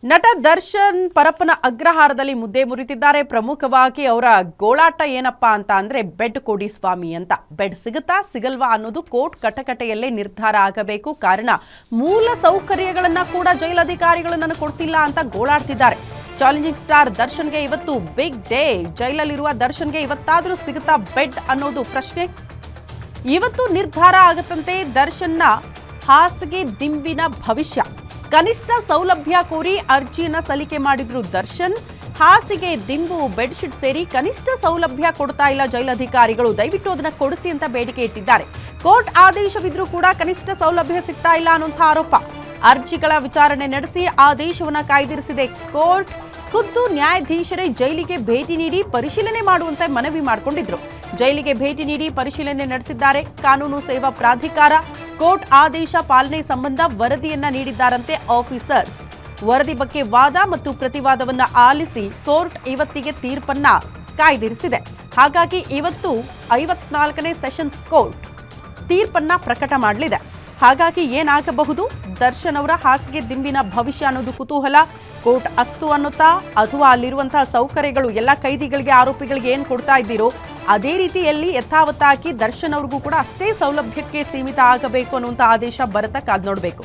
ನಟ ದರ್ಶನ್ ಪರಪ್ಪನ ಅಗ್ರಹಾರದಲ್ಲಿ ಮುದ್ದೆ ಮುರಿತಿದ್ದಾರೆ. ಪ್ರಮುಖವಾಗಿ ಅವರ ಗೋಳಾಟ ಏನಪ್ಪಾ ಅಂತ ಅಂದ್ರೆ ಬೆಡ್ ಕೊಡಿ ಸ್ವಾಮಿ ಅಂತ. ಬೆಡ್ ಸಿಗುತ್ತಾ ಸಿಗಲ್ವಾ ಅನ್ನೋದು ಕೋರ್ಟ್ ಕಟಕಟೆಯಲ್ಲೇ ನಿರ್ಧಾರ ಆಗಬೇಕು. ಕಾರಣ ಮೂಲ ಸೌಕರ್ಯಗಳನ್ನ ಕೂಡ ಜೈಲಧಿಕಾರಿಗಳು ನನಗೆ ಕೊಡ್ತಿಲ್ಲ ಅಂತ ಗೋಳಾಡ್ತಿದ್ದಾರೆ. ಚಾಲೆಂಜಿಂಗ್ ಸ್ಟಾರ್ ದರ್ಶನ್ಗೆ ಇವತ್ತು ಬಿಗ್ ಡೇ. ಜೈಲಲ್ಲಿರುವ ದರ್ಶನ್ಗೆ ಇವತ್ತಾದ್ರೂ ಸಿಗುತ್ತಾ ಬೆಡ್ ಅನ್ನೋದು ಪ್ರಶ್ನೆ. ಇವತ್ತು ನಿರ್ಧಾರ ಆಗುತ್ತಂತೆ ದರ್ಶನ್ನ ಹಾಸಿಗೆ ದಿಂಬಿನ ಭವಿಷ್ಯ. ಕನಿಷ್ಠ ಸೌಲಭ್ಯ ಕೋರಿ ಅರ್ಜಿಯನ್ನ ಸಲ್ಲಿಕೆ ಮಾಡಿದ್ರು ದರ್ಶನ್. ಹಾಸಿಗೆ ದಿಂಬು ಬೆಡ್ಶೀಟ್ ಸೇರಿ ಕನಿಷ್ಠ ಸೌಲಭ್ಯ ಕೊಡ್ತಾ ಇಲ್ಲ ಜೈಲಧಿಕಾರಿಗಳು, ದಯವಿಟ್ಟು ಅದನ್ನ ಕೊಡಿಸಿ ಅಂತ ಬೇಡಿಕೆ ಇಟ್ಟಿದ್ದಾರೆ. ಕೋರ್ಟ್ ಆದೇಶವಿದ್ರೂ ಕೂಡ ಕನಿಷ್ಠ ಸೌಲಭ್ಯ ಸಿಗ್ತಾ ಇಲ್ಲ ಅನ್ನುವಂಥ ಆರೋಪ. ಅರ್ಜಿಗಳ ವಿಚಾರಣೆ ನಡೆಸಿ ಆದೇಶವನ್ನ ಕಾಯ್ದಿರಿಸಿದೆ ಕೋರ್ಟ್. ಖುದ್ದು ನ್ಯಾಯಾಧೀಶರೇ ಜೈಲಿಗೆ ಭೇಟಿ ನೀಡಿ ಪರಿಶೀಲನೆ ಮಾಡುವಂತೆ ಮನವಿ ಮಾಡಿಕೊಂಡಿದ್ರು. ಜೈಲಿಗೆ ಭೇಟಿ ನೀಡಿ ಪರಿಶೀಲನೆ ನಡೆಸಿದ್ದಾರೆ ಕಾನೂನು ಸೇವಾ ಪ್ರಾಧಿಕಾರ. ಕೋರ್ಟ್ ಆದೇಶ ಪಾಲನೆ ಸಂಬಂಧ ವರದಿಯನ್ನ ನೀಡಿದ್ದಾರಂತೆ ಆಫೀಸರ್ಸ್. ವರದಿ ಬಗ್ಗೆ ವಾದ ಮತ್ತು ಪ್ರತಿವಾದವನ್ನ ಆಲಿಸಿ ಕೋರ್ಟ್ ಇವತ್ತಿಗೆ ತೀರ್ಪನ್ನ ಕಾಯ್ದಿರಿಸಿದೆ. ಹಾಗಾಗಿ ಇವತ್ತು 54ನೇ ಸೆಷನ್ಸ್ ಕೋರ್ಟ್ ತೀರ್ಪನ್ನ ಪ್ರಕಟ ಮಾಡಲಿದೆ. ಹಾಗಾಗಿ ಏನಾಗಬಹುದು, ದರ್ಶನ್ ಅವರ ಹಾಸಿಗೆ ದಿಂಬಿನ ಭವಿಷ್ಯ ಅನ್ನೋದು ಕುತೂಹಲ. ಕೋರ್ಟ್ ಅಸ್ತು ಅನ್ನುತ್ತಾ ಅಥವಾ ಅಲ್ಲಿರುವಂತಹ ಸೌಕರ್ಯಗಳು ಎಲ್ಲ ಕೈದಿಗಳಿಗೆ ಆರೋಪಿಗಳಿಗೆ ಏನು ಕೊಡ್ತಾ ಇದ್ದೀರೋ ಅದೇ ರೀತಿಯಲ್ಲಿ ಯಥಾವತ್ತಾಗಿ ದರ್ಶನ್ ಅವ್ರಿಗೂ ಕೂಡ ಅಷ್ಟೇ ಸೌಲಭ್ಯಕ್ಕೆ ಸೀಮಿತ ಆಗಬೇಕು ಅನ್ನುವಂಥ ಆದೇಶ ಬರತಾ ಕಾದ್ ನೋಡಬೇಕು.